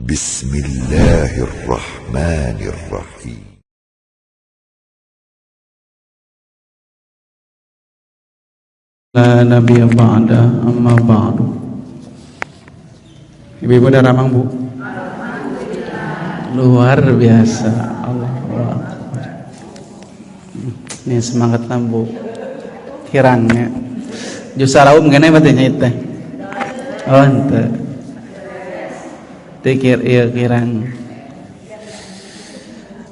Bismillahirrahmanirrahim. La nabiyya ba'da amma ba'du. Ibu-ibu udah ramang, Bu? Luar biasa. Allahu Akbar. Ini semangat Bu. Kirangnya. Jusaraum gana batenya teh. Oh, ente. Tikir ieu kirang.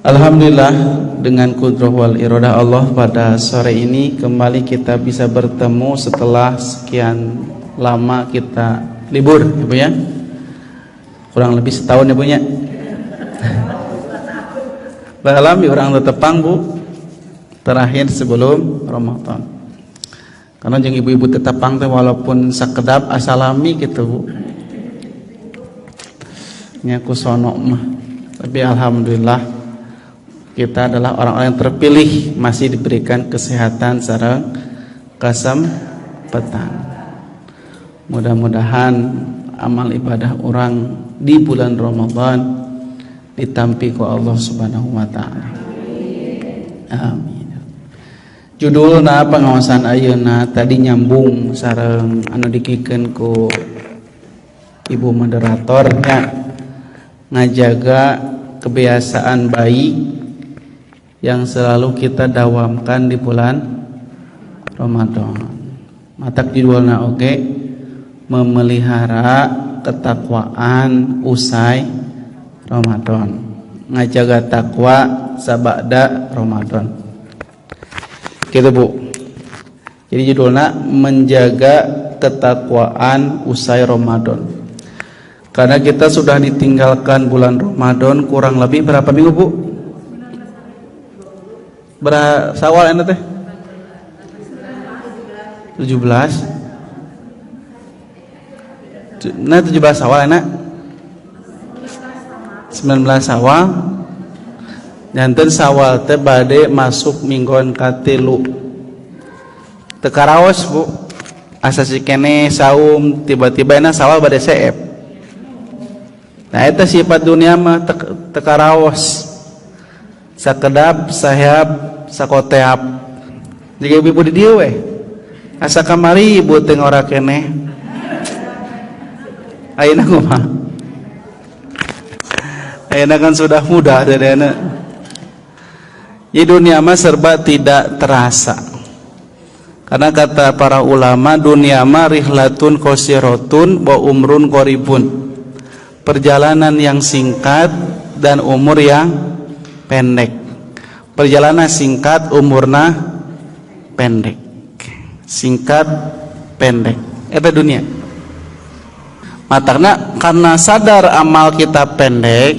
Alhamdulillah, dengan qudrah wal iradah Allah, pada sore ini kembali kita bisa bertemu setelah sekian lama kita libur, Ibu ya. Kurang lebih setahun ya, Bu ya. Alhamdulillah orang tetepang, Bu. Terakhir sebelum Ramadan. Karena jeung ibu-ibu tetepang teh walaupun sakedap asalami gitu, Bu. Nya kusono mah. Tapi alhamdulillah kita adalah orang-orang yang terpilih, masih diberikan kesehatan sareng kasempatan. Mudah-mudahan amal ibadah orang di bulan Ramadan ditampi ku Allah Subhanahu wa taala. Amin. Judulna pengawasan ayeuna tadi nyambung sareng anu dikikeun ku Ibu moderatornya, ngajaga kebiasaan baik yang selalu kita dawamkan di bulan Ramadan. Matak judulna oge memelihara ketakwaan usai Ramadan. Ngajaga takwa sabada Ramadan. Gitu, Bu. Jadi judulna menjaga ketakwaan usai Ramadan. Karena kita sudah ditinggalkan bulan Ramadan kurang lebih berapa minggu, Bu? Sawal ente teh 17. Nah 17 Sawal enak 19 Sawal. Janten Sawal teh bade masuk mingguan katilu. Teu karaos, Bu. Asa sikene saum tiba-tiba enak Sawal bade seep. Nah eta sifat dunia mah teu karaos. Sakedap sayap sakoteap. Jika ibu di dieu we asa kamari ibu teh ngora keneh. Ayeuna kumaha? Ayeuna kan sudah muda dadana. Di dunia mah serba tidak terasa. Karena kata para ulama, dunia mah rihlatun qasiratun wa umrun qaribun. Perjalanan yang singkat dan umur yang pendek. Perjalanan singkat, umurna pendek. Singkat, pendek. Eta dunia. Matakna karena sadar amal kita pendek,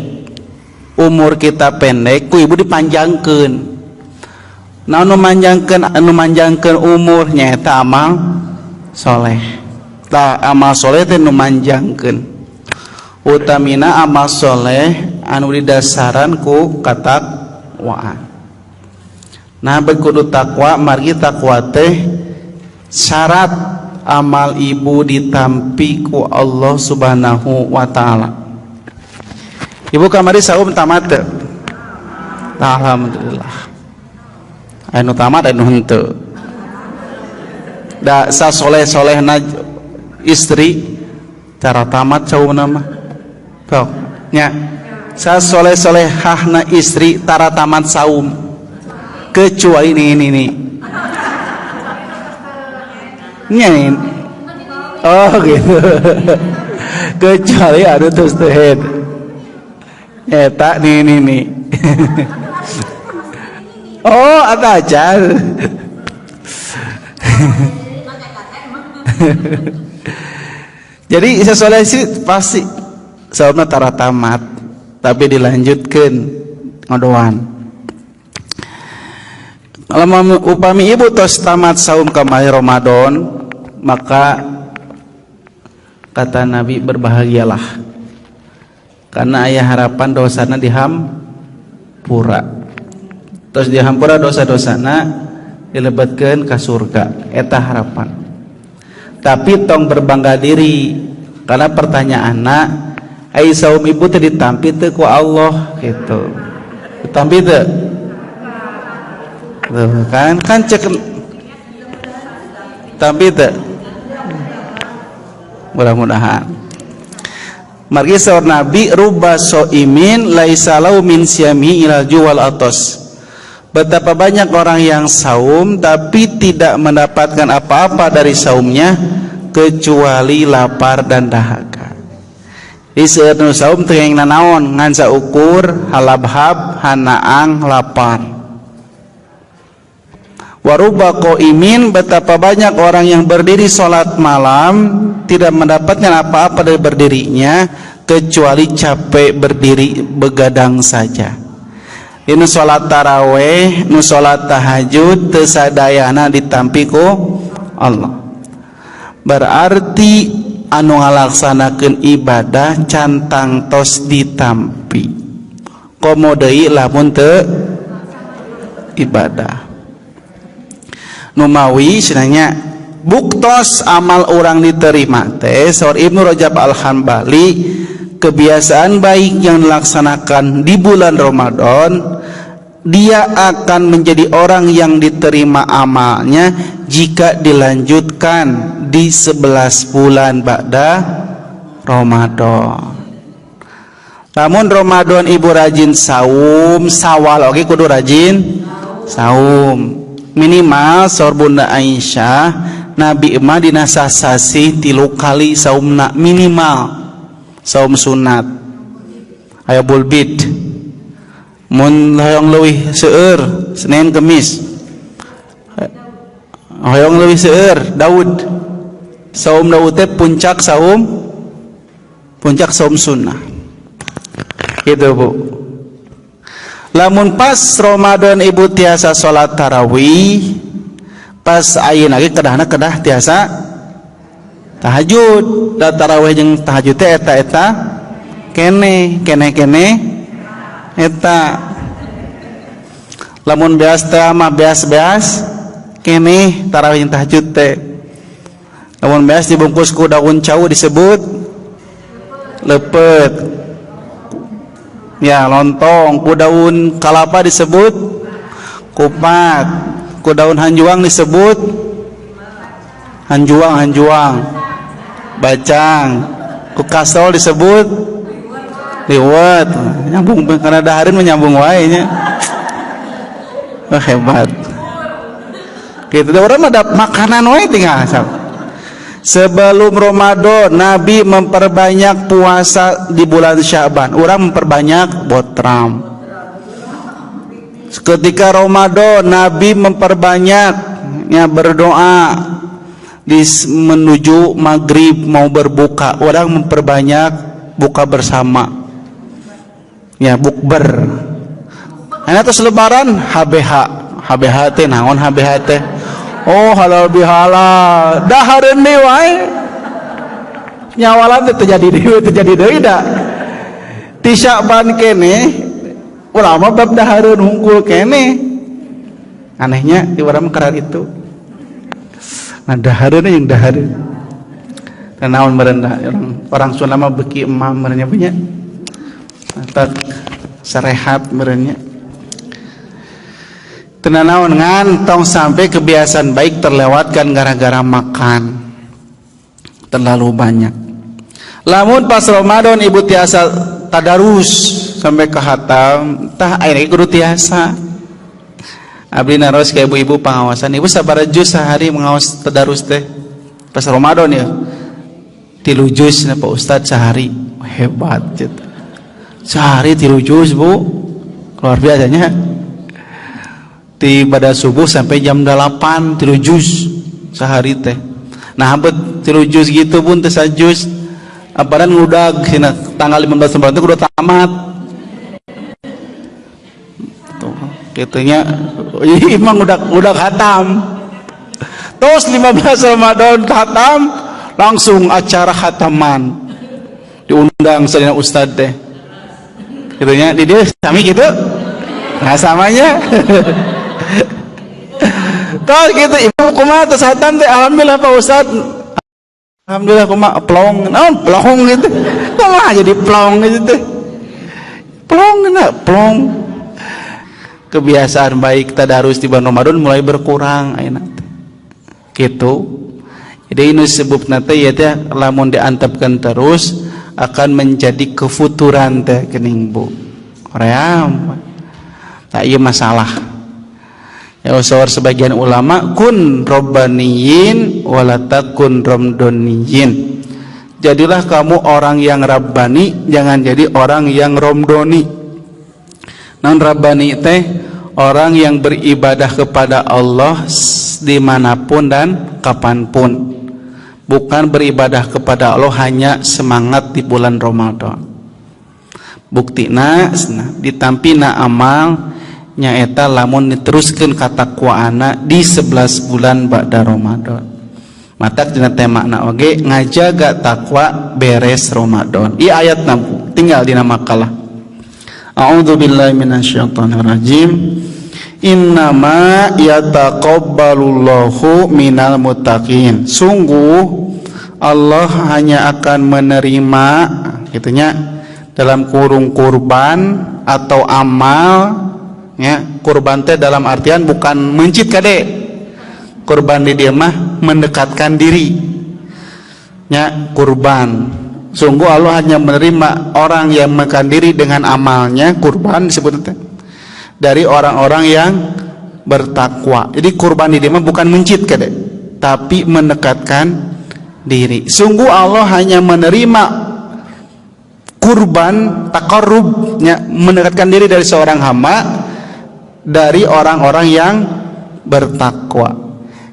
umur kita pendek, ku ibu dipanjangkeun. Nah anu manjangkeun umur nyaeta amal soleh. Tah amal soleh teh nu manjangkeun. Utamina amal soleh anu didasaran ku katakwaan. Nah bekudu takwa, margi takwa teh syarat amal ibu ditampi ku Allah Subhanahu wa taala. Ibu kamari saum tamat teu? Alhamdulillah. Anu tamat anu henteu. Da sasoleh-solehna istri cara tamat saumna mah. Tok nya. Sasoleh-solehahna istri tara tamat saum. Kecuali ini. Nyain. Oh gitu. Kecuali aduh terus teh. Eta nih. Oh, ada aja. Jadi sesoleh sih pasti saumna tara tamat, tapi dilanjutkan ngodoan. Kalau upami ibu tos tamat saum kamari Ramadan, maka kata Nabi berbahagialah, karena aya harapan dosana dihampura. Terus dihampura dosa-dosana dilebetkeun ka surga. Eta harapan. Tapi tong berbangga diri, karena pertanyaanna ai saum ibu teh ditampi teu ku Allah gitu. Ditampi teu? Tuh kan cek tampi teu? Mudah-mudahan. Margi saur Nabi ruba soimin laisa lau min siami ilal juwal atos. Betapa banyak orang yang saum tapi tidak mendapatkan apa-apa dari saumnya kecuali lapar dan dahaga. Di seueur nu saum teu yang nanaon ngan saukur halabhab hanaang lapar. Waruba qaimin, betapa banyak orang yang berdiri salat malam tidak mendapatkan apa-apa dari berdirinya kecuali capek berdiri begadang saja. Ini salat taraweh, nu salat tahajud teu sadayana ditampi ku Allah. Berarti anu ngalaksanakeun ibadah cantang tos ditampi. Komo deui lamun teu ibadah. Numawi cenanya buktos amal orang diterima teh saur Ibnu Rajab Al-Hambali, kebiasaan baik yang dilaksanakan di bulan Ramadan dia akan menjadi orang yang diterima amalnya jika dilanjutkan di 11 bulan ba'da Ramadan. Namun Ramadan ibu rajin saum, sawal oke kudu rajin saum. Minimal saur Bunda Aisyah Nabi emah dina sasasi 3 kali saumna minimal saum sunat aya bulbid mun hoyong leuwih seueur Senin Kemis hoyong leuwih seueur Daud saum Daud teh puncak saum sunnah gitu Bu. Lamun pas Ramadan ibu tiasa salat tarawih, pas ayeuna ge kedah tiasa tahajud. Da tarawih jeung tahajud teh eta kene eta. Lamun beas teh mah beas kene tarawih jeung tahajud teh. Lamun beas dibungkus ku daun cau disebut leupet. Ya lontong, ku daun kalapa disebut kupat, ku daun hanjuang disebut hanjuang, bacang, ku kasol disebut liwet. Nyambung karena dahareun menyambung wae nya. Hebat. Kitu teh urang ada makanan wae tinggal asal. Sebelum Ramadan Nabi memperbanyak puasa di bulan Sya'ban. Orang memperbanyak botram. Ketika Ramadan Nabi memperbanyaknya berdoa di menuju maghrib mau berbuka. Orang memperbanyak buka bersama. Ya bukber. Ana tos lebaran HBH teh naon HBH teh? Oh halal bihalal dahareun deui wae nyawalan teh terjadi deui da ti Sya'ban kene ulama bab dahareun hungkul kene anehnya di urang kerar itu nah dahareun jeung dahareun teh naon meureun orang Sunda mah beuki emam meureunnya punya tak sarehat meureunnya. Tenanawan ngantong sampai kebiasaan baik terlewatkan gara-gara makan terlalu banyak. Lamun pas Ramadan ibu tiasa tadarus sampai ke hatam, tah ayeuna kudu tiasa. Abdi naros ke ibu-ibu pengawasan, ibu sabaraha juz sehari mengawas tadarus teh. Pas Ramadan ya. 3 juz na Pak Ustad sehari. Hebat cenah. Sehari 3 juz Bu. Luar biasanya. Di pada subuh sampai jam 8 3 juz sehari teh. Nah habet 3 juz gitu pun teh sajuz aparan ngudag cenah tanggal 15 Ramadan teh kudu tamat. Tuh kitu nya imam udah khatam. Terus 15 Ramadan khatam langsung acara khataman. Diundang sadina ustad teh. Kitu nya di dieu sami kitu. Nah samanya kalau gitu ibu kumaha tos hatam teh alhamdulillah Pak Ustad Alhamdulillah kumaha plong, naon plong gitu. Kumaha jadi plong gitu. Plong na, plong. Kebiasaan baik tadarus di bulan Ramadan mulai berkurang ayeuna teh. Kitu. Jadi ini sebabna teh ya teh lamun diantepkeun terus akan menjadi kefuturan teh geuning Bu. Hoream. Tak ieu masalah. Ya usawar sebagian ulama kun robbaniyin wala takun ramdoniyin. Jadilah kamu orang yang rabbani, jangan jadi orang yang romdoni. Non rabbani teh orang yang beribadah kepada Allah dimanapun dan kapanpun. Bukan beribadah kepada Allah hanya semangat di bulan Ramadan. Buktina ditampina amal nyaeta lamun diteruskeun katakwaana di 11 bulan ba'da Ramadan. Matak dina teh makna oge ngajaga takwa beres Ramadan. Ieu ayatna tinggal dina makalah. A'udzubillahi minasyaitonir rajim. Innama yataqabbalullahu minal muttaqin. Sungguh Allah hanya akan menerima gitunya dalam kurung kurban atau amal. Ya, kurban teh dalam artian bukan mencit kade. Kurban di dia mah mendekatkan diri. Ya, kurban. Sungguh Allah hanya menerima orang yang mendekatkan diri dengan amalnya, kurban disebut teh. Dari orang-orang yang bertakwa. Jadi kurban di dia mah bukan mencit kade, tapi mendekatkan diri. Sungguh Allah hanya menerima kurban taqarrub, ya, mendekatkan diri dari seorang hamba dari orang-orang yang bertakwa.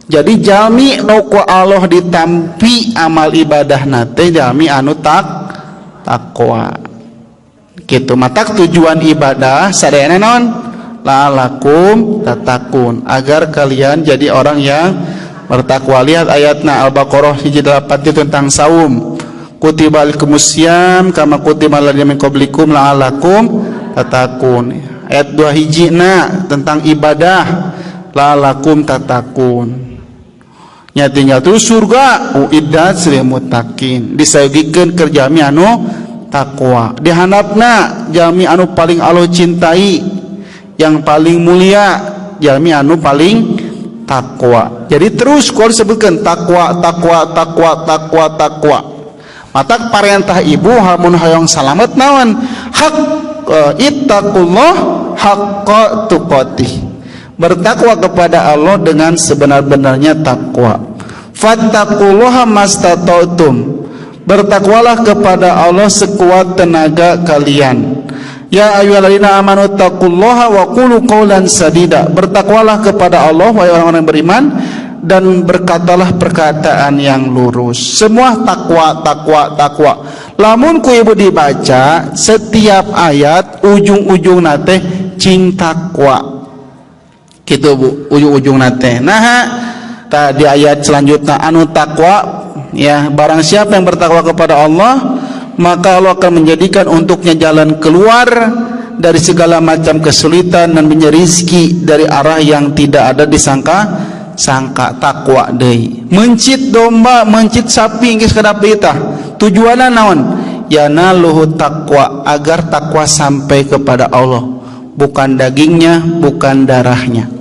Jadi jalmi nu ku Allah ditampi amal ibadah nate jalmi anu takwa. Kitu matak tujuan ibadah sadayana naon? La'alakum tatakun, agar kalian jadi orang yang bertakwa. Lihat ayatna Al-Baqarah 1:8 tentang saum. Kutiba alaikumusiyam kama kutiba alal ladzina min qablikum la'alakum tatakun. Ayat 2 hijina tentang ibadah la'alakum tatakun. Nya tinggal tu surga uiddat lil muttaqin, disayogikeun keur jalmi anu takwa. Dihandapna jalmi anu paling Allah cintai, yang paling mulia jalmi anu paling takwa. Jadi terus kalau disebutkan takwa. Matak parentah ibu hamun hayang salamet naon? Hak ittaqullah haqqa tuqatih. Bertakwa kepada Allah dengan sebenar-benarnya takwa. Fattaqullaha mastata'tum. Bertakwalah kepada Allah sekuat tenaga kalian. Ya ayyuhalladzina amanu taqullaha wa qulu qawlan sadida. Bertakwalah kepada Allah wahai orang-orang yang beriman dan berkatalah perkataan yang lurus. Semua takwa. Lamun ku ibu dibaca setiap ayat ujung-ujung nate cing takwa. Gitu Bu, ujung-ujung nate. Nah, tadi ayat selanjutnya anu takwa, ya, barang siapa yang bertakwa kepada Allah, maka Allah akan menjadikan untuknya jalan keluar dari segala macam kesulitan dan mencari rezeki dari arah yang tidak ada disangka takwa deui. Mencit domba, mencit sapi geus kadapi tah. Tujuanna naon? Yanaluhu taqwa, agar takwa sampai kepada Allah, bukan dagingnya, bukan darahnya.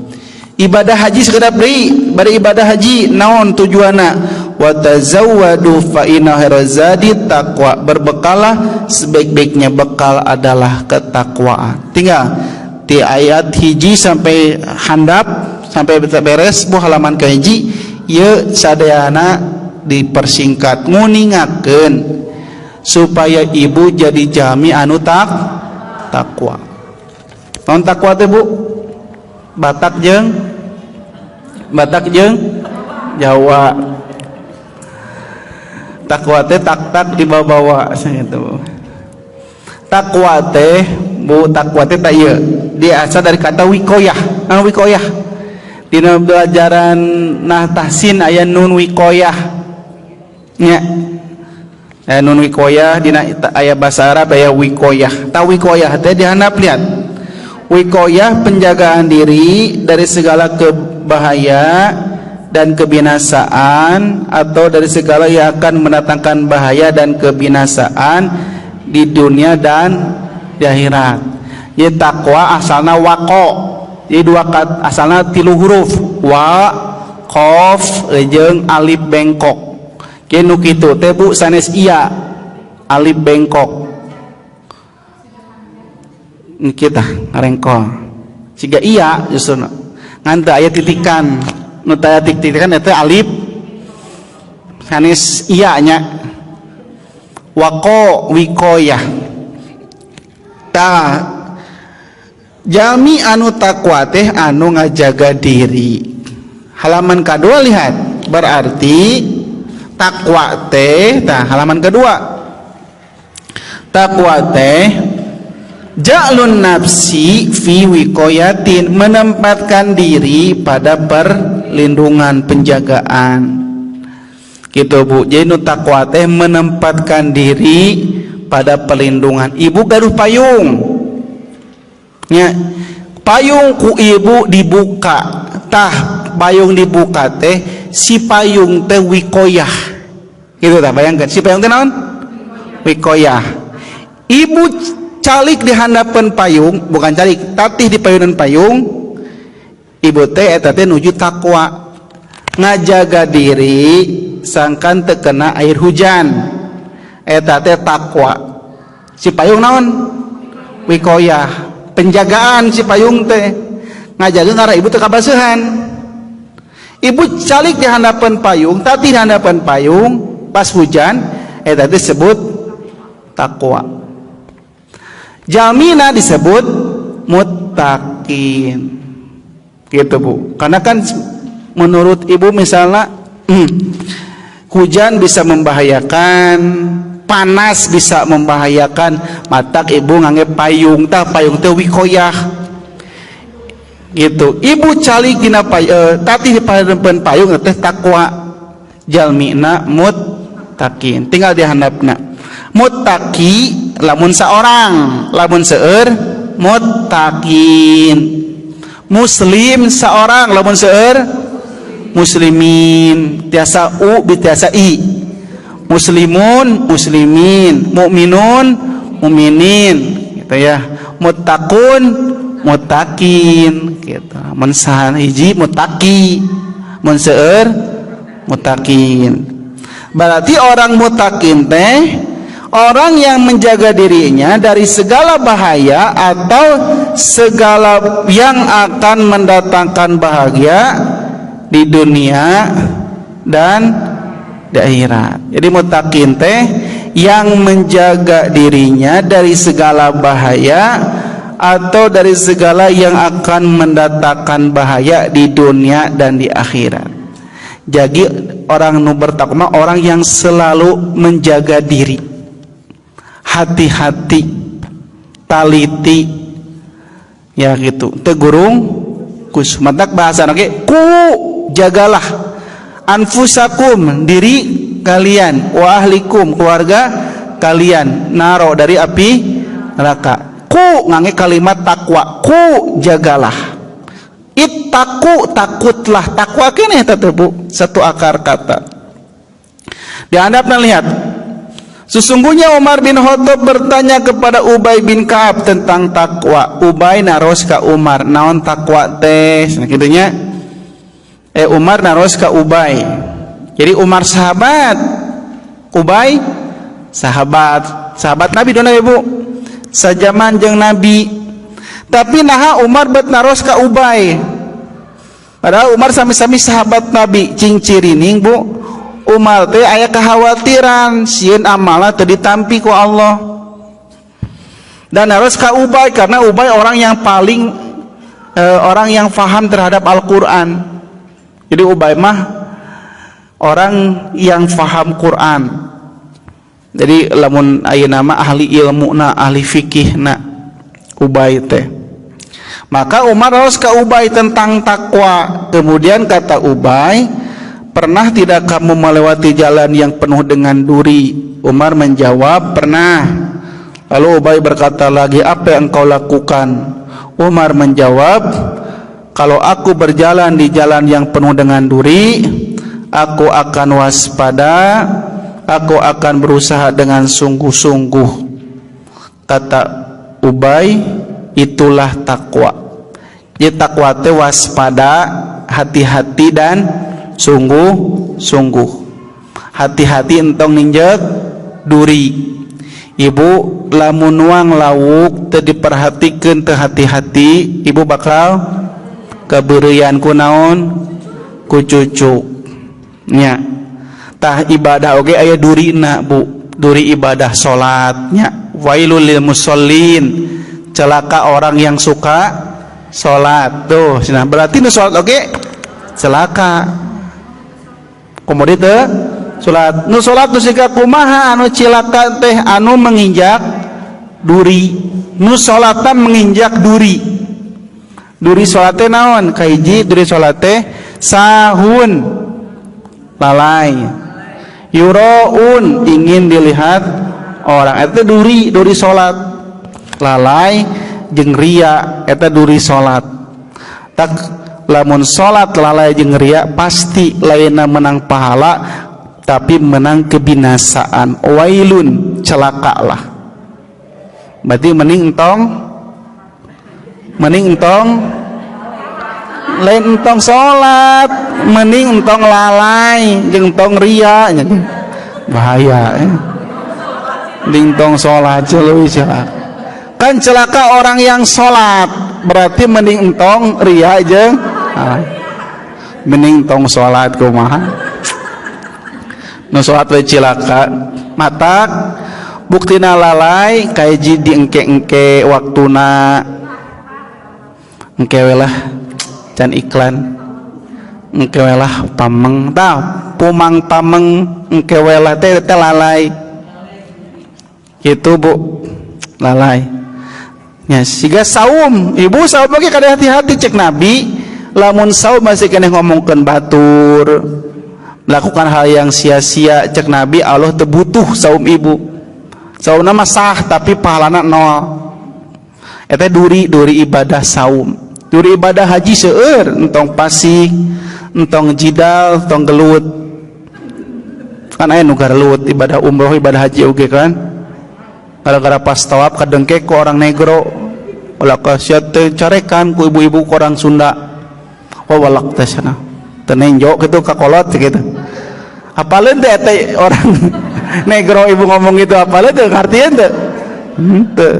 Ibadah haji sekedap deui, bari ibadah haji naon tujuanna? Wa tazawwadu fa inna khairazadi taqwa. Berbekalah, sebaik-baiknya bekal adalah ketakwaan. Tinggal di ayat hiji sampai handap sampai beres bu halaman ke hiji ieu sadayana dipersingkat nguningakeun supaya ibu jadi jami anu takwa. Naon takwa teh Bu? Batak jeung Jawa. Takwa teh tak dibawa-bawa sakitu. Takwa teh Bu, takwa teh tah ieu. Dia asal dari kata wikoyah. Anu wikoyah? Dina pelajaran nah tahsin aya nun wikoyah. Nya. Nun wikoyah dina aya bahasa Arab aya wikoyah. Ta wikoyah teh dihandap lihat. Wikoyah penjagaan diri dari segala kebahaya dan kebinasaan, atau dari segala yang akan mendatangkan bahaya dan kebinasaan di dunia dan di akhirat. Jadi takwa asalna waqo, jadi dua kata, asalna 3 huruf, wa qaf jeung alif bengkok. Kenu kitu teh Bu sanes iya alif bengkok. Ini kita ngarengkol. Siga iya justru ngan teu aya titikan. Nu teu aya titikan eta alif sanes iya nya. Waqo wikoyah. Tah jalmi anu takwa teh anu ngajaga diri. Halaman kedua lihat, berarti takwa teh, tah halaman kedua. Takwa teh ja'lun nafsi fi wikoyatin, menempatkan diri pada perlindungan, penjagaan. Gitu Bu. Jadi nu takwa teh menempatkan diri pada perlindungan. Ibu gaduh payung. Nya payung ku ibu dibuka, tah payung dibuka teh si payung teh wikoyah gitu tah, bayangkan si payung teh naon wikoyah. Ibu calik di handapan payung, bukan calik tatih di payunan payung, ibu teh eta teh nuju takwa, ngajaga diri sangkan terkena air hujan, eta teh takwa. Si payung naon wikoyah, penjagaan si payung teh ngajaga ngara ibu teh kabasuhan. Ibu calik di hadapan payung, tapi di hadapan payung pas hujan, eta teh disebut takwa. Jalmina disebut muttaqin. Gitu Bu. Karena kan menurut ibu misalnya hujan bisa membahayakan, panas bisa membahayakan, matak ibu ngangge payung, tah payung teh wikoyah. Gitu. Ibu calik dina tati di hadapan payung teh takwa. Jalmina muttaqin. Tinggal di handapna. Muttaqi lamun saorang, lamun seueur muttaqin. Muslim saorang, lamun seueur muslimin. Tiasa u bitiasa i. Muslimun muslimin, mukminun mukminin, gitu ya. Muttaqun muttaqin, gitu. Mun hiji muttaqi, mun seueur muttaqin. Berarti orang muttaqin teh orang yang menjaga dirinya dari segala bahaya atau segala yang akan mendatangkan bahagia di dunia dan di akhirat. Jadi muttaqin teh yang menjaga dirinya dari segala bahaya atau dari segala yang akan mendatangkan bahaya di dunia dan di akhirat. Jadi orang nu bertakwa orang yang selalu menjaga diri, hati-hati, taliti, ya gitu. Tegurung kus matak bahasa nake ku jagalah anfusakum diri kalian, wa ahlikum keluarga kalian, naro dari api neraka. Ku ngangge kalimat takwa, ku jagalah. Ittaku takutlah, takwa keneh teh Bu, satu akar kata. Di handapna lihat. Sesungguhnya Umar bin Khattab bertanya kepada Ubay bin Ka'ab tentang takwa. Ubay naros ka Umar, naon takwa teh? Nah kitu nya. Umar naros ka Ubay. Jadi Umar sahabat, Ubay sahabat, sahabat Nabi dona Ibu. Sajaman jeung Nabi. Tapi naha Umar bet naros ka Ubay. Padahal Umar sami-sami sahabat Nabi, cing cirining Bu. Umar teh aya kekhawatiran sieun amalna teu ditampi ku Allah. Dan harus ka Ubay karena Ubay orang yang paling orang yang faham terhadap Al-Qur'an. Jadi Ubay mah orang yang faham Quran. Jadi lamun ayeuna mah ahli ilmuna, ahli fikihna Ubay teh. Maka Umar harus ka Ubay tentang takwa. Kemudian kata Ubay, pernah tidak kamu melewati jalan yang penuh dengan duri? Umar menjawab, pernah. Lalu Ubay berkata lagi, apa yang kau lakukan? Umar menjawab, kalau aku berjalan di jalan yang penuh dengan duri, aku akan waspada, aku akan berusaha dengan sungguh-sungguh. Kata Ubay, itulah takwa. Jadi takwa itu waspada, hati-hati dan sungguh-sungguh. Hati-hati entong ninjek duri. Ibu lamun nuang lauk teu diperhatikeun teu hati-hati, ibu bakal kebeurian ku naon? Ku cucu. Nya. Tah ibadah oge aya durina, Bu. Duri ibadah salatnya. Wailul lil musallin. Celaka orang yang suka salat. Tuh, cenah berarti nu salat oge celaka. Komodi teu salat. Nu salat nu siga kumaha anu cilaka teh anu menginjak duri. Nu salatan menginjak duri. Duri salat teh naon? Kahiji duri salat teh sahun, lalai. Yuraun, ingin dilihat orang. Eta duri salat. Lalai jeung ria eta duri salat. Tak lamun salat lalai jeung ria pasti lainna menang pahala tapi menang kebinasaan. Wailun, celakalah. Berarti mending entong lain entong salat, mending entong lalai jeung entong ria nya. Bahaya mending entong salat leuwih celaka. Kan celaka orang yang salat, berarti mending entong ria jeung mending entong salat kumaha. Nu salat we cilaka. Matak buktina lalai kahiji diengke-engke waktuna. Engke we lah can iklan. Engke we lah pameng tah pumang pameng engke we lah teh lalai. Kitu Bu, lalai. Nya siga saum, ibu saum lagi kada hati-hati cek Nabi. Lamun saum masih kena ngomongkeun batur, melakukan hal yang sia-sia cek Nabi, Allah teu butuh saum ibu. Saumna mah sah tapi pahalana nol. Eta duri ibadah saum. Duri ibadah haji seueur, entong pasik, entong jidal, entong gelut. Kan aya nu gelut ibadah umroh, ibadah haji oge kan. Gara-gara pas tawaf kadengke ku orang negro, ulah kasiat teh carekan ku ibu-ibu ku orang Sunda. Walak teh cenah. Teu nenjo kitu kakolot kitu. Apaleun teh orang negro ibu ngomong gitu, apaleun teu ngartieun teu? Teu.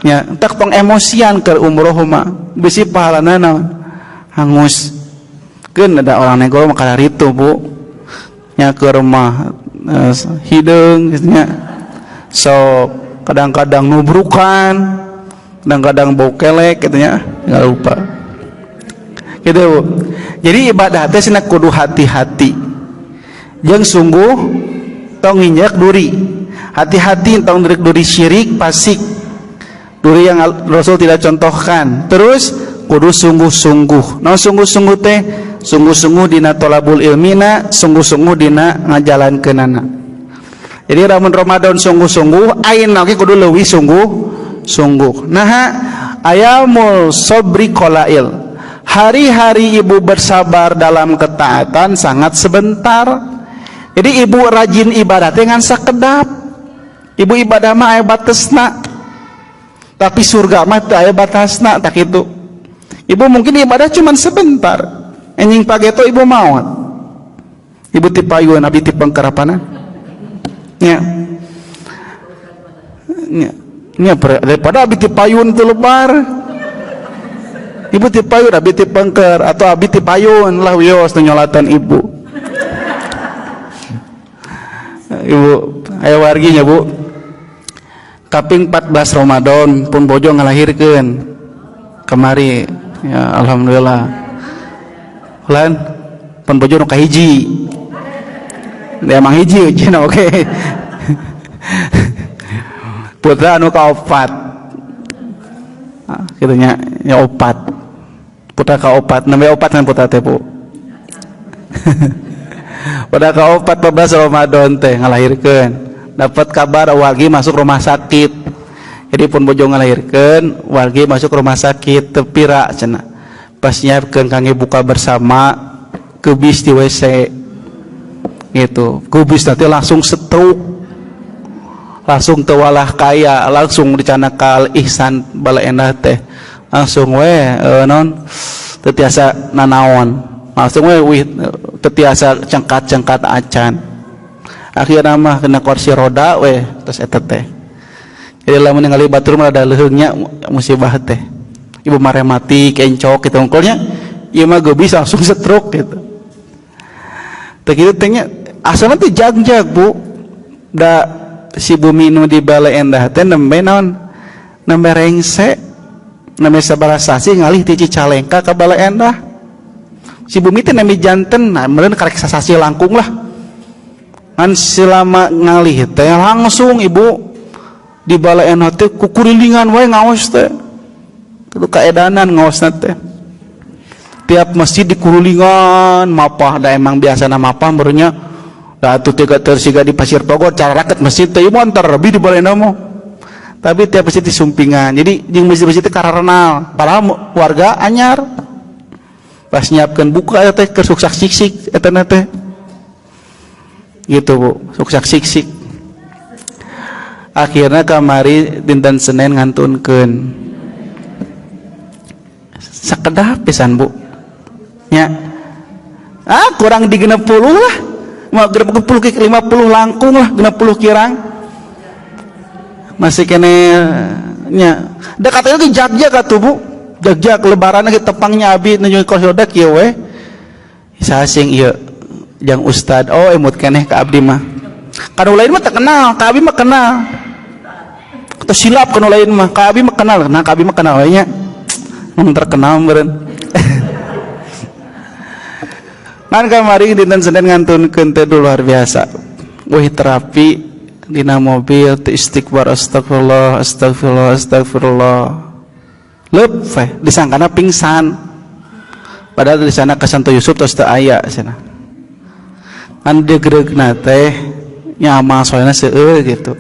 Nya tak tong emosian ke umroh mah bisi pahalana naon? Hangus. Keun ada orang negro mah kada ritu, Bu. Nya ke rumah hideung nya. So kadang-kadang nubrukan, kadang-kadang bau kelek gitu nya, enggak lupa. Gitu Bu. Jadi ibadah teh cenah kudu hati-hati. Jeung sungguh tong nginjak duri. Hati-hati tong duri syirik, fasik. Duri yang Rasul tidak contohkan. Terus kudu sungguh-sungguh. Nah sungguh-sungguh teh sungguh-sungguh dina thalabul ilmina, sungguh-sungguh dina ngajalankeunana. Jadi ramun Ramadan sungguh-sungguh, ain lagi kudu leuwih sungguh-sungguh. Nah, ayamul sabri qalail. Hari-hari ibu bersabar dalam ketaatan sangat sebentar. Jadi ibu rajin ibadah dengan sakedap. Ibu ibadah mah aya batesna. Tapi surga mah teu aya batasna tak kitu. Ibu mungkin ibadah cuma sebentar. Enjing pageto ibu maot. Ibu ti payun abi ti pangkarapanan. Nya. Nya daripada abi ti payun teu lebar. Ibu ti payun abi ti pangker atau abi ti payun lah wios teu nyolatan ibu. Ibu aya warginya Bu. Kaping 14 Ramadan pun bojo ngalahirkeun kemari ya alhamdulillah. Lan pun bojo nu kahiji. Da emang hiji ujina oke. Putra anu kaopat. Nah, kitu nya ya opat. Putra kaopat, nembe opat kan putra teh Bu. Pada kaopat 14 Ramadan teh ngalahirkeun. Dapat kabar wargi masuk rumah sakit. Jadi pun bojo ngalahirkeun, wargi masuk rumah sakit teu pira cenah. pas nyiapkeun kangge buka bersama keubis di WC gitu. Keubis nanti langsung stroke, langsung tewalah kaya, langsung dicana kal ihsan bala endah teh langsung non tetiasa nanaon, langsung tetiasa cengkat acan, akhirnya mah kena kursi roda terus eta teh. Jadi lamun ningali batur mah ada leheungnya musibah teh. Ibu marematik encok gitu ungkulnya, ieu mah geubis langsung stroke gitu. Teh kitu teh nya asalna teh jag-jag Bu. Da si bumi nu di balai endah teh nembe naon? Nembe rengse. Nembe sabaraha sasi ngalih ti Cicalengka ka balai endah. Si bumi teh nembe janten, nah meureun karek sasasi langkung lah. Kan selama ngalih teh langsung Ibu di balai endah teh kukurilingan wae ngaos teh. Kudu kaedanan ngaosna teh. Tiap masjid dikurulingan mapah da emang biasana mapah meureunnya da atuh teh tersiga di Pasir Togor cara raket masjid teh ieu montor lebih di balena mah. Tapi tiap masjid disumpingan. Jadi jeung masjid-masjid teh karenal, padahal warga anyar. Pas nyiapkeun buka eta teh keur suksak siksik eta teh. Gitu Bu, suksak siksik. Akhirnya kamari dinten Senin ngantunkeun sakedap pisan Bu nya kurang di 60 lah mau 50 ke 50 langkung lah 60 kirang masih kene nya da katanya ke jag-jag atuh Bu jag-jag lebaran lagi tepangnya abi nu kosoda kieu we sasing ieu jang ustad emut keneh ka abdi mah kanu lain mah teu kenal ka abi mah kenal atau silap kanu lain mah ka abi mah kenal nah ka abi mah kenal we nya terkenal meureun. Kan kamari dinten Senin ngantunkeun teh luar biasa. Wih terapi dina mobil teh istighfar astagfirullah astagfirullah astagfirullah. Leup disangkana pingsan. Padahal di sana Kasanto Yusuf tos teu aya cenah. Kan degregna teh nyamal soalna seueur gitu.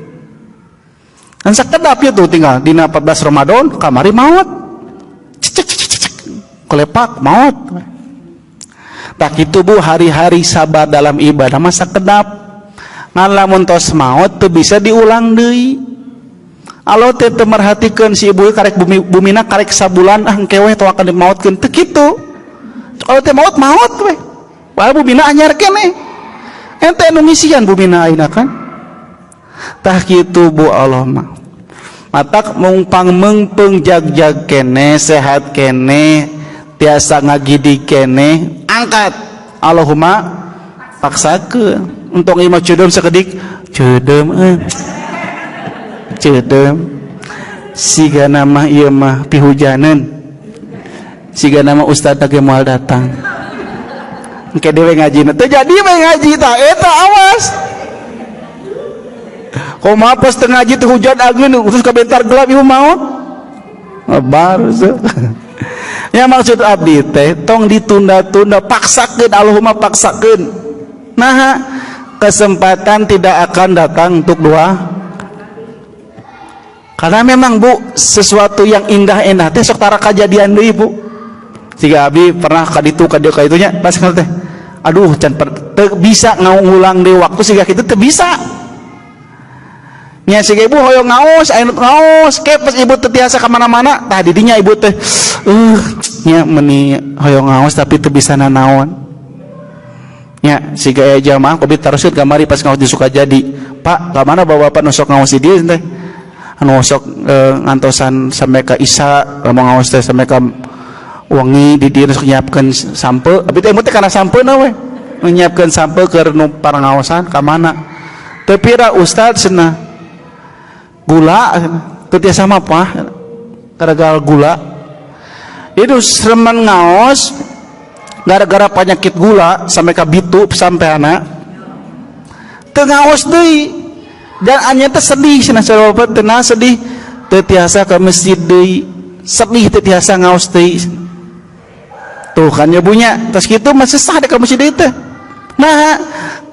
Kan sakedap ieu tuh tinggal dina 14 Ramadan kamari maot. Kelepak maut tak itu Bu hari-hari sabar dalam ibadah masa kedap ngan lamun tos maut teu bisa diulang deui alo teh teu merhatikeun si ibu karek bumina karek sabulan engke we teu akan dimautkeun teu kitu kalau teh maut we padahal bumina anyar keneh ente anu ngisian bumina ayeuna kan tah kitu Bu Allah mah matak mungpang meungpeung jag-jag keneh sehat keneh biasa ngagidi kene angkat Allahumma paksakeun untuk imah cudem sakedik cudem siga nama ieu mah pihujaneun siga nama ustad ge moal datang engke dewe ngajina teu jadi we ngaji tah eta awas kumaha pas teu ngaji teh hujan angeun terus kabentar gelap ieu maot baru ya maksud abdi teh tong ditunda-tunda paksakeun Allahumma paksakeun nah kesempatan tidak akan datang untuk doa karena memang Bu sesuatu yang indah-indah teh sok tara kajadian deui Bu siga abdi pernah ka ditu ka dieu ka itunya pas teh aduh can teu bisa ngaulang deui waktu siga kitu teu bisa nya siga ibu hoyong ngaos aya ngaos ke pas ibu teu tiasa ka mana-mana tah di dinya ibu teh nya meni hoyong ngaos tapi teu bisa nanaon nya siga aya jamaah kobi taruskeun kamari pas ngaos di Sukajadi Pak ka mana bapak-bapak nu sok ngaos di dieu teh anu sok ngantosan sampai ka Isya mau ngaos teh sampai ka wengi di dieu sok nyiapkeun sampeu abi teh emut teh kana sampeuna we nyiapkeun sampeu keur nu parangaosan ka mana teu pira ustad cenah gula teu tiasa mapah gara-gara gula itu sereman ngaos gara-gara penyakit gula sampai ka bitu sampai anak teu ngaos deui dan anya teh sedih cenah sahabat teu sedih teu tiasa ka masjid deui sedih teu tiasa ngaos deui tuh kan ya bunya tos kitu mah sesah ka masjid deui teh nah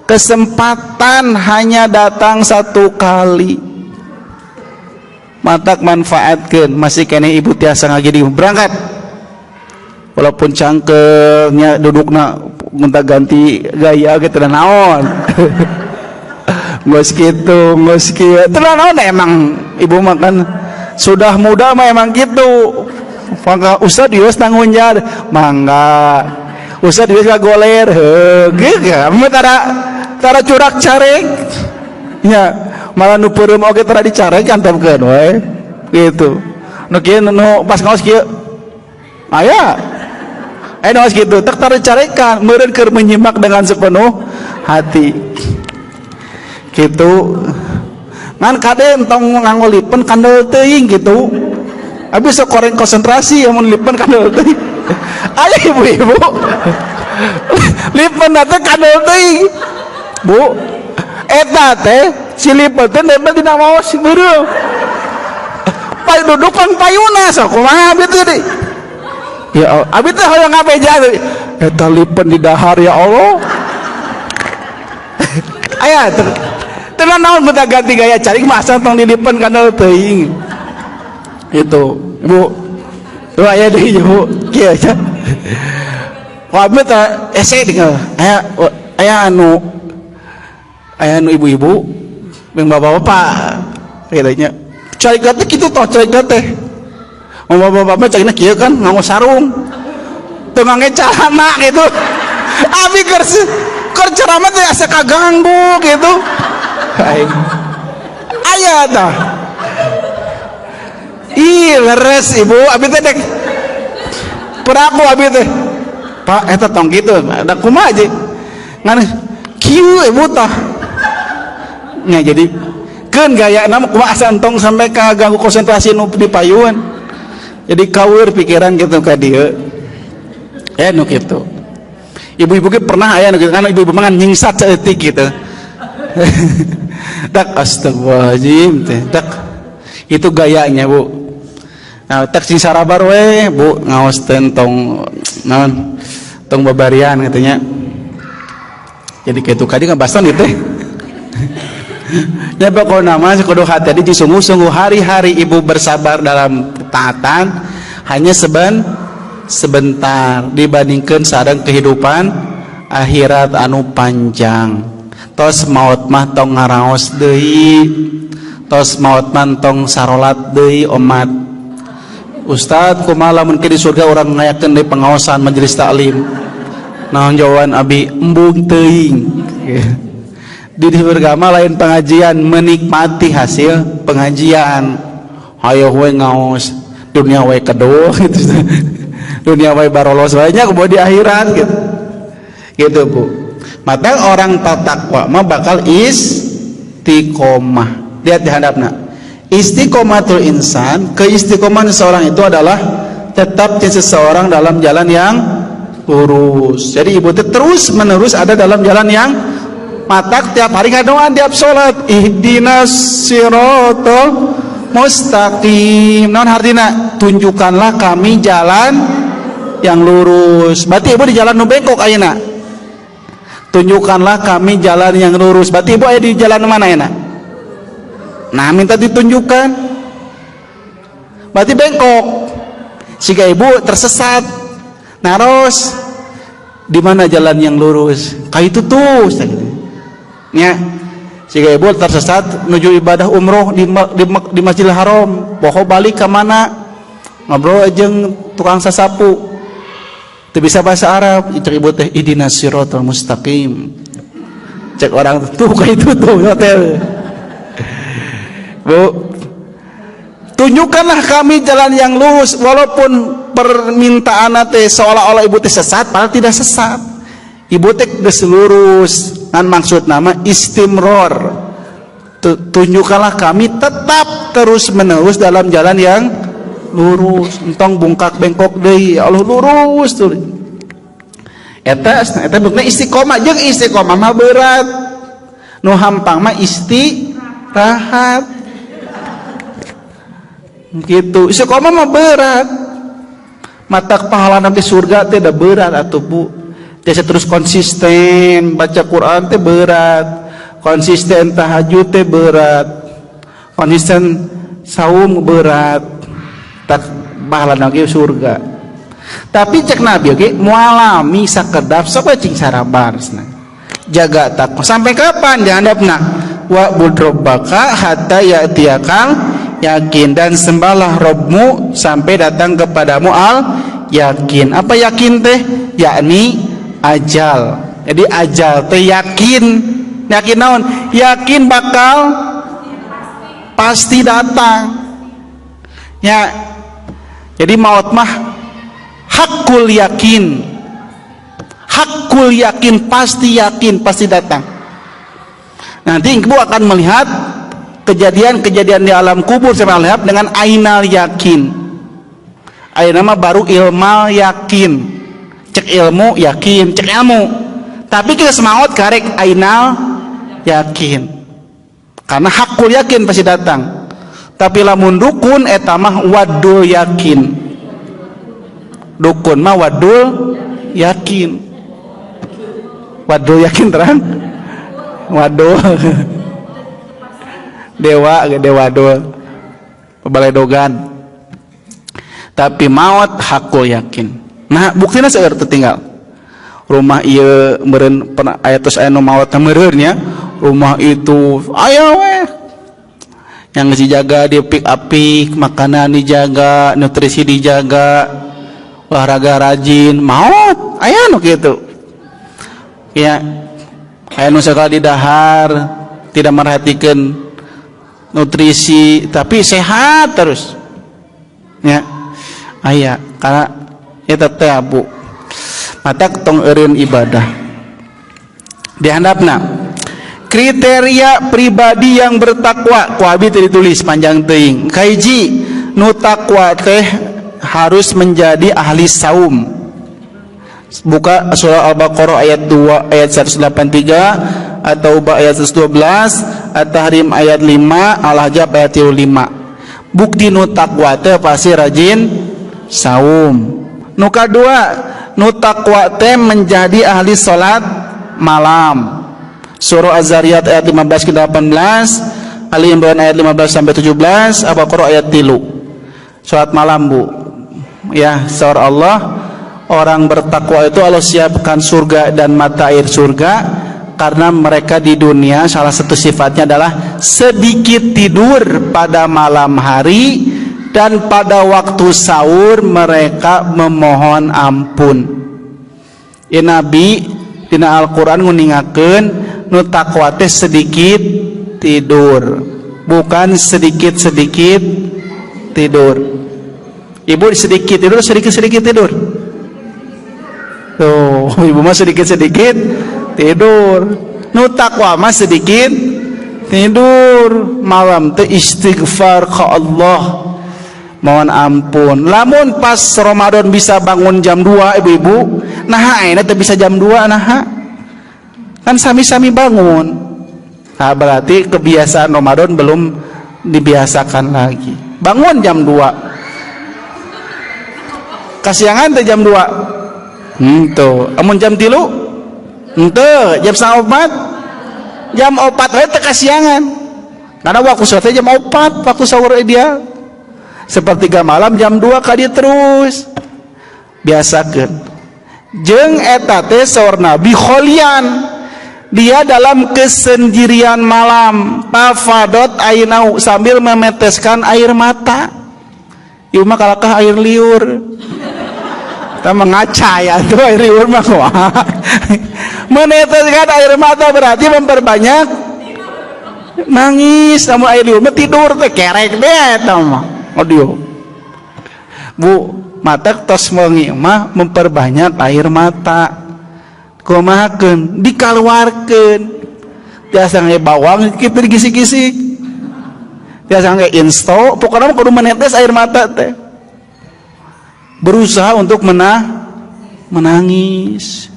kesempatan hanya datang satu kali matak manfaatkeun masih kene ibu tiasa ngagidi berangkat walaupun cangkernya dudukna minta ganti gaya gitu dan naon ngos gitu tenang naon emang ibu makan sudah muda mah emang gitu maka usah dius tanggung jawab mangga usah dius kagoler gitu tara curak carek ya malah nu peureum oge tara dicarek cantamkeun we gitu nu kieu nu pas ngaos kieu aya ngaos gitu tak tara dicarekan meureun keur menyimak dengan sepenuh hati gitu ngan kade entong nganggo lipen kandel teuing gitu abis sok koreng konsentrasi amun lipen kandel teuing aya ibu-ibu lipen teh kandel teuing bu eta teh si lipen teh nemel dina maos beureum pai duduk pang payuna sok kumaha abi teh deui ya abi teh hoyong ngabeja eta lipen di dahar ya Allah aya tenan naon minta ganti gaya cari masa tong dilipen kandel teuing itu ibu tuh aya deui ibu kieu nya abi teh ese dengar aya anu ibu-ibu yang bapak-bapak katanya cari teh kitu toh cari teh bapak-bapak mah carina kieu kan nganggo sarung teu ngangge celana gitu abi keur ceramah teh asa kaganggu gitu aya tah ih leres ibu abi teh dek peraku abi teh pak eta tong kitu da kumaha aja ngan kieu ibu tah nya jadi keun gayana mah kumaha asa entong sampai kaganggu konsentrasi nu di payuan jadi kaweur pikiran gitu ka dieu nu kitu ibu-ibu ge pernah aya nu kitu kan ibu-ibu mah nyingsat saeutik gitu dak astagfirullahaladzim teh dak itu gayanya bu nah tak sing sarabar we bu ngaos tentang naon tong babarian katanya jadi kitu kadi ngabasan itu teh nya pokona mah kudu hati-hati sungguh-sungguh hari-hari ibu bersabar dalam taatan hanya sebentar dibandingkan sareng kehidupan akhirat anu panjang tos maut mah tong ngaraos deui tos maut mah tong sarolat deui umat ustad kumaha lamun ke di surga urang ngayakeun deui pengaosan majelis taklim naon jawaban abi embung teuing di surga mah lain pengajian menikmati hasil pengajian hayo we ngaos dunia we kedo gitu dunia we barolos we nya kumaha di akhirat gitu bu maka orang takwa mah bakal istiqomah lihat di handapna istiqomatul insan keistiqomahan seseorang itu adalah tetap seseorang dalam jalan yang lurus jadi ibu terus menerus ada dalam jalan yang matak tiap hari ngadoan tiap sholat ihdinas siratal mustaqim naon artina tunjukkanlah kami jalan yang lurus berarti ibu di jalan nu bengkok ayeuna tunjukkanlah kami jalan yang lurus berarti ibu ada di jalan mana ya nak nah minta ditunjukkan berarti bengkok jika ibu tersesat naros di mana jalan yang lurus kayak itu tuh ya jika ibu tersesat menuju ibadah umroh di Masjidil Haram poho balik ke mana ngobrol aja tukang sasapu itu bisa bahasa Arab itu ibu teh ihdinas siratal mustaqim cek orang tuh kayak itu tuh hotel bu tunjukkanlah kami jalan yang lurus walaupun permintaan teh seolah-olah ibu teh sesat padahal tidak sesat ibu teh geus lurus kan maksud nama istimror tunjukkanlah kami tetap terus menerus dalam jalan yang lurus entong bungkak bengkok deui Allah lurus tuh eta bukna istiqomah jeung istiqomah mah berat nu hampang mah istirahat gitu istiqomah mah berat matak pahala nanti surga teh da berat atuh bu tiasa terus konsisten baca Quran teh berat konsisten tahajud teh berat konsisten saum berat tak pahala nanti surga Tapi cek Nabi oke, mualami sakedap sapa cing sarabar jaga takwa sampai kapan dihandapna wa budrobbaka hatta ya'tiyakal yakin, dan sembahlah Rabbmu sampai datang kepadamu al yakin. Apa yakin teh? Yakni ajal. Jadi ajal teh yakin. Yakin naon? Yakin bakal pasti datang. Ya. Jadi maut mah hakul yakin. Hakul yakin, pasti datang. Nanti ibu akan melihat kejadian-kejadian di alam kubur saya melihat dengan ainal yakin. Aina mah baru ilmal yakin. Cek ilmu yakin, cek ilmu. Tapi kita semangat karek ainal yakin. Karena hakul yakin pasti datang. Tapi lamun dukun eta mah wadul yakin. Dukun mah wadul yakin. Wadul yakin terang. Waduh. Dewa dul. Pebaledogan. Tapi maut hakul yakin. Nah, buktinya seueur tertinggal. Rumah ieu meureun aya tos aya nu maot meureun nya. Rumah itu aya we. Yang dijaga dipik-apik, makanan dijaga, nutrisi dijaga, olahraga rajin, maot aya nu kitu. Ya, aya nu sakala didahar, tidak merhatikan nutrisi, tapi sehat terus. Ya, aya karena eta teh abu. Mata tong eureun ibadah. Dihandapna kriteria pribadi yang bertakwa ku abi teu ditulis panjang teuing. Kahiji, nu takwa teh harus menjadi ahli saum. Buka surah Al-Baqarah ayat 2 ayat 183, At-Taubah ayat 112, At-Tahrim ayat 5, Al-Ahzab ayat 5. Bukti nu takwa teh pasti rajin saum. Nu kadua, nu takwa teh menjadi ahli salat malam. Surah Az-Zariyat ayat 15 ke 18, Ali Imran ayat 15 sampai 17, Al-Baqarah ayat 3. Salat malam, Bu. Ya, surah Allah, orang bertakwa itu Allah siapkan surga dan mata air surga karena mereka di dunia salah satu sifatnya adalah sedikit tidur pada malam hari dan pada waktu sahur mereka memohon ampun. Ya Nabi dina Al-Qur'an nguningakeun nu takwa teh sedikit tidur, bukan sedikit-sedikit tidur. Ibu sedikit tidur, sedikit-sedikit tidur. Tuh, ibu mah sedikit-sedikit tidur. Nu takwa mah sedikit tidur. Malam teh istighfar ka Allah. Mohon ampun. Lamun pas Ramadan bisa bangun jam 2 ibu-ibu, nah ayeuna teh bisa jam 2 nah. Kan sami-sami bangun. Nah, berarti kebiasaan Ramadan belum dibiasakan lagi. Bangun jam 2. Kasiangan teh jam 2. Tuh, amun jam 3 henteu, jam 4 jam 4 we teh kasiangan. Karena waktu salat jam 4 waktu sahur ideal. Sepertiga malam jam 2 ka dieu terus. Biasakeun. Jeung eta teh saur Nabi kholian. Dia dalam kesendirian malam, tafadot ainau sambil memeteskan air mata. Ieu mah kalakah air liur. Kita mengaca ya tuh air liur mah kumaha. Meneteskan air mata berarti memperbanyak nangis. Namun air liur mah tidur teh kerek deh eta mah. Audio. Bu, mata tos meungi mah memperbanyak air mata. Kumahakeun dikaluarkeun. Tiasa ge bawang kitu digisik-gisik. Tiasa ge insto, pokoknya kudu menetes air mata teh. Berusaha untuk menangis.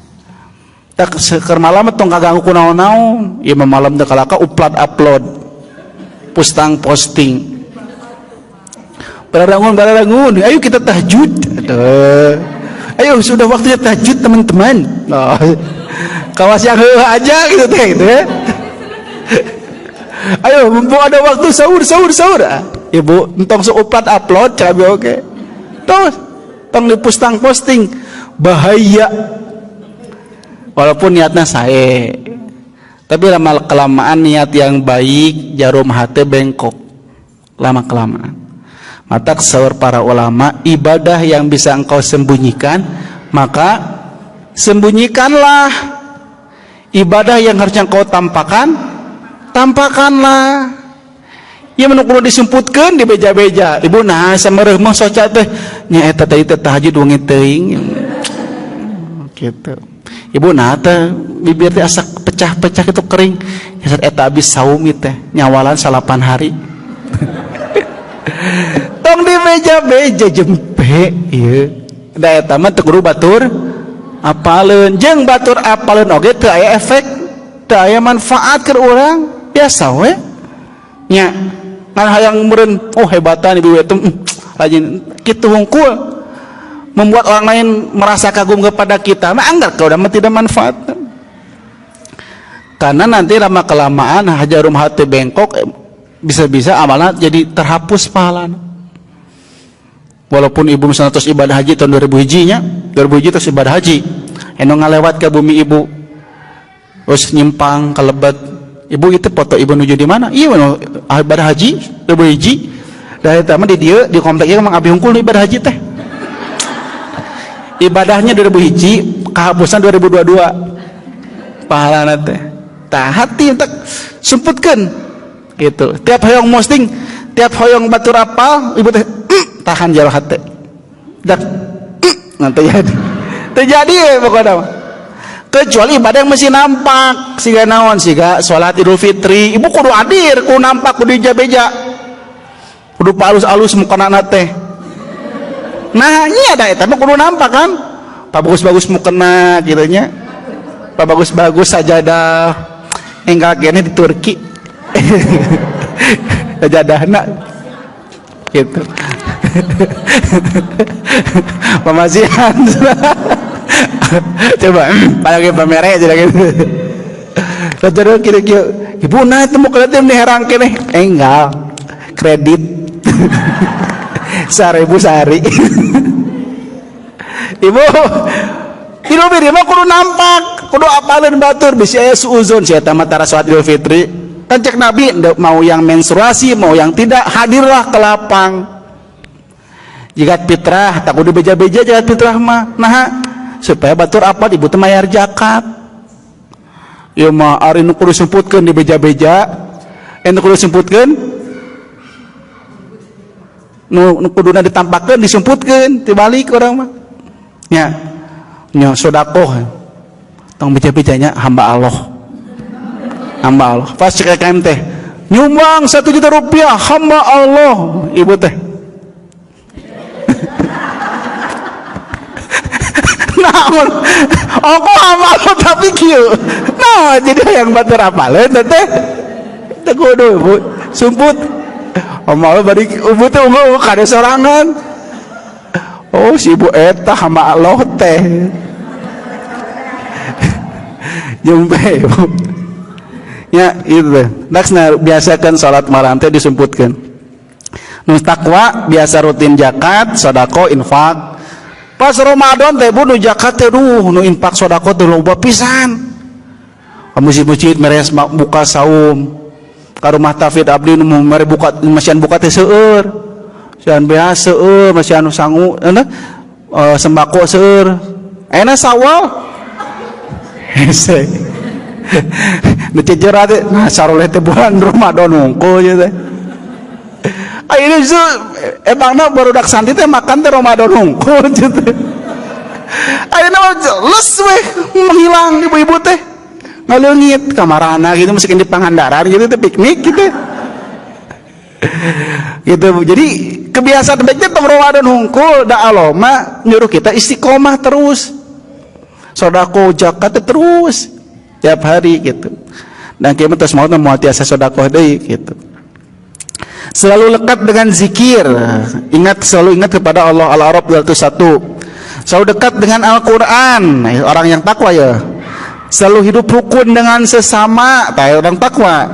Tak seker malam tong kaganggu kunaon-naon. Ieu mah malam teh kalaka upload pustang posting. Bararangun, ayo kita tahajud. Ayo sudah waktunya tahajud teman-teman. Nah, kawas yang aja gitu teh gitu ya. Ayo mumpung ada waktu sahur. Ibu entong seupat upload cabe oke. Terus tong dipustang posting bahaya walaupun niatnya saya, tapi lama kelamaan niat yang baik jarum hati bengkok lama kelamaan. Mata saur para ulama, ibadah yang bisa engkau sembunyikan maka sembunyikanlah, ibadah yang harusnya engkau tampakkanlah. Ya menu kudu disumputkeun di beja-beja. Ibu nah samereuh mah soca teh nya eta teh tahajud wengi teuing. Gitu. Ibu nah teh bibir teh asa pecah-pecah kitu kering. Ya eta abis saum teh nyawalan 8 hari. Tong di beja-beja jempe ieu. Da eta mah teu kudu batur apaleun. Jeung batur apaleun oge teu aya efek, teu aya manfaat keur urang. Biasa we. Nya ngan hayang meureun oh hebatan ibu itu rajin kitu hungkul membuat orang lain merasa kagum kepada kita mah anggar kau mah tidak manfaat, karena nanti lama kelamaan hajarum hati bengkok bisa-bisa amalnya jadi terhapus pahalana. Walaupun ibu misalnya terus ibadah haji tahun 2000 hijinya 2000 hiji terus ibadah haji eno ngalewat ke bumi ibu terus nyimpang ke Lebet. Ibu itu foto ibu nuju di mana? Iya, ibadah haji 2000 hiji. Dari tama di dia di komplek ieu mang abi hungkul ibadah haji teh. Ibadahnya 2000 hiji, kehapusan 2022. Pahalana teh. Tah hati tak sumputkeun. Gitu. Tiap hoyong posting, tiap hoyong batur apal, ibu teh tahan jaro hate. Dak nanti jadi. Terjadi pokoknya mah. Kecuali ibadah yang masih nampak siga naon siga sholat Idul Fitri ibu kudu hadir kudu nampak kudu beja-beja kudu palus-alus mukana teh nah nya da eta mah kudu nampak kan bagus-bagus mukena kitu nya bagus-bagus sajadah enggal kene di Turki sajadahna gitu pemasihan coba palagi pamerek aja gitu. Terus kira-kira ibu nah itu mau kelihatan nih herang kene enggak kredit 1000 sehari. Ibu Idul Fitri mah kudu nampak kudu apaleun batur bisi aya suuzon sia eta mah tara salat Idul Fitri kan cek Nabi mau yang menstruasi mau yang tidak hadirlah ke lapang. Jika fitrah tak kudu beja-beja jika fitrah mah nah supaya batur apa ibu teh mayar zakat. Ieu mah ari nu kudu semputkeun di beja-beja, ente kudu semputkeun nu kuduna ditampakkeun disumputkeun tibalik urang mah. Nya sedekah tong beja-bejanya hamba Allah. Hamba Allah. Pas cek teh nyumbang 1 juta rupiah hamba Allah ibu teh. Namun, aku amal tapi kieu. Nah, jadi yang batur apaleun teh. Teh kudu ibu sumput. Amal bari ibu teh unggul kada sorangan. Oh, si ibu eta hamba Allah teh. Jumpe ibu. Ya, itu teh. Daksna biasakan salat malam teh disumputkeun. Nu takwa biasa rutin zakat, sedekah, infak. Pas Ramadan teh bu nu zakat teh nu infak sedekah teh loba pisan. Ka masjid-masjid mere buka saum. Ka rumah tafid abdi nu mere buka masjian buka teh seueur. Sian bea seueur, masih anu sangu sembako seueur. Ayeuna Sawal. Hese. Nu cejeura teh nah saroleh teh bulan Ramadan hungkul ye teh. Ayeuna emangna barudak santri teh makan teh Ramadan hungkul gitu. Ayeuna les we menghilang ibu-ibu teh. Ngaleungit kamarana gitu masukin di Pangandaran gitu teh piknik gitu. Gitu. Jadi kebiasaan baiknya tong Ramadan hungkul da Allah mah nyuruh kita istiqomah terus. Sedekah zakat terus tiap hari gitu. Dan kieu terus mau tiasa sedekah deui gitu. Selalu lekat dengan zikir, selalu ingat kepada Allah. Al-A'raf 201. Selalu dekat dengan Al-Quran, orang yang takwa ya. Selalu hidup rukun dengan sesama, orang takwa.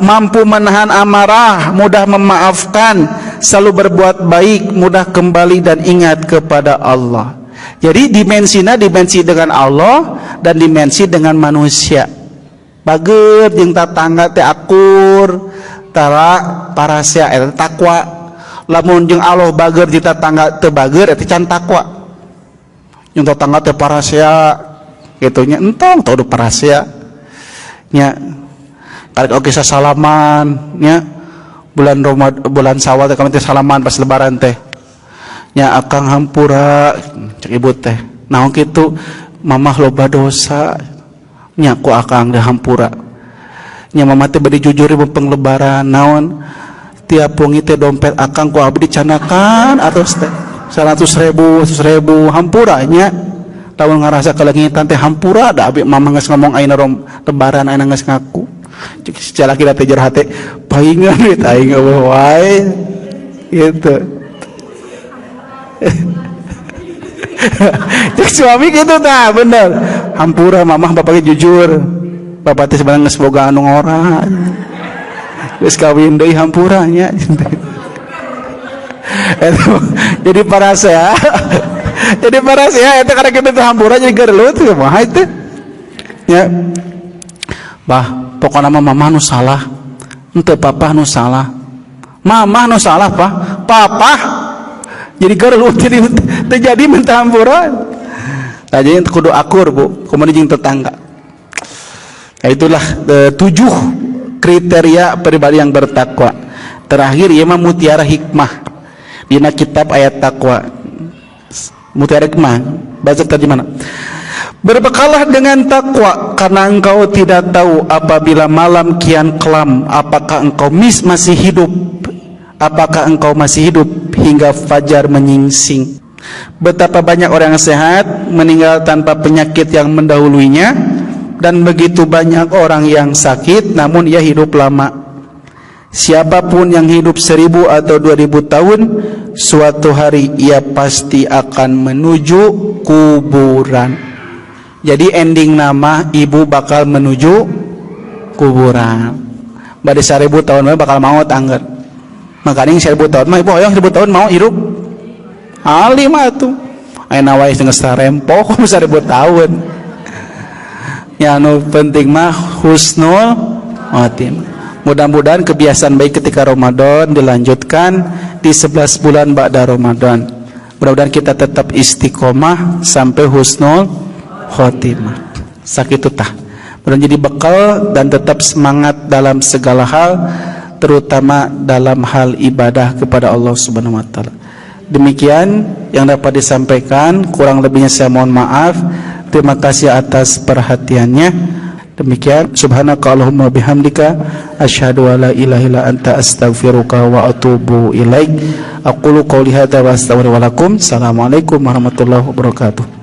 mampu menahan amarah, mudah memaafkan, selalu berbuat baik, mudah kembali dan ingat kepada Allah. Jadi dimensi dengan Allah dan dimensi dengan manusia. Bager jeung tatangga teh akur, tara parasia eta takwa. Lamun jeung Allah bager di tatangga teu bager eta can takwa. Jeung tatangga teh parasia kitu nya entong teu parasia. Nya karek oge sasalaman nya bulan Syawal teh kami teh salaman pas lebaran teh. Nya akang hampura cek ibu teh. Naon kitu mamah loba dosa. Nya ku akang teh hampura. Nya mamah teh bade jujur mumpung lebaran naon tiap wengi teh dompet akang ku abdi canakan atos teh 100.000 hampura nya. Lamun ngarasa kalengitan teh hampura da abi mamah geus ngomong ayeuna lebaran ayeuna geus ngaku. Cek jalaki teh jer hate paingan we aing wae gitu. Cek suami gitu tah bener hampura mamah bapaknya jujur bapak teh sebenarnya geus boga anu ngora geus kawin deui hampura nya. Jadi parasia eta karena kita teh hampura jadi gerleut kumaha teh nya. Bah pokona mamah nu salah henteu papa nu salah, mamah nu salah papa jadi gerleut jadi terjadi minta hampuran. Nah, jadi kudu akur bu, kemudian jeung tetangga. Nah, itulah 7 kriteria pribadi yang bertakwa. Terakhir ieu mah mutiara hikmah dina kitab ayat takwa. Mutiara hikmah baca tadi mana? Berbekallah dengan takwa karena engkau tidak tahu apabila malam kian kelam apakah engkau masih hidup. Apakah engkau masih hidup hingga fajar menyingsing. Betapa banyak orang yang sehat meninggal tanpa penyakit yang mendahulunya, dan begitu banyak orang yang sakit namun ia hidup lama. Siapapun yang hidup 1000 atau 2000 tahun, suatu hari ia pasti akan menuju kuburan. Jadi ending nama ibu bakal menuju kuburan. Bade 1000 tahun bakal maut angger. Makanya 1000 tahun mah ibu hoyong 1000 tahun mau hidup ali mah tuh ayeuna wae geus sarempok 1000 tahun. Ya anu penting mah husnul khotimah. Mudah-mudahan kebiasaan baik ketika Ramadan dilanjutkan di 11 bulan ba'da Ramadan. Mudah-mudahan kita tetap istiqomah sampai husnul khotimah. Sakitu tah. Mudah-mudahan jadi bekal dan tetap semangat dalam segala hal, terutama dalam hal ibadah kepada Allah Subhanahu wa taala. Demikian yang dapat disampaikan, kurang lebihnya saya mohon maaf. Terima kasih atas perhatiannya. Demikian, subhanaka Allahumma bihamdika asyhadu an la ilaha illa anta astaghfiruka wa atubu ilaik. Aqulu qouli hadza wa astaghfiru lakum. Assalamualaikum warahmatullahi wabarakatuh.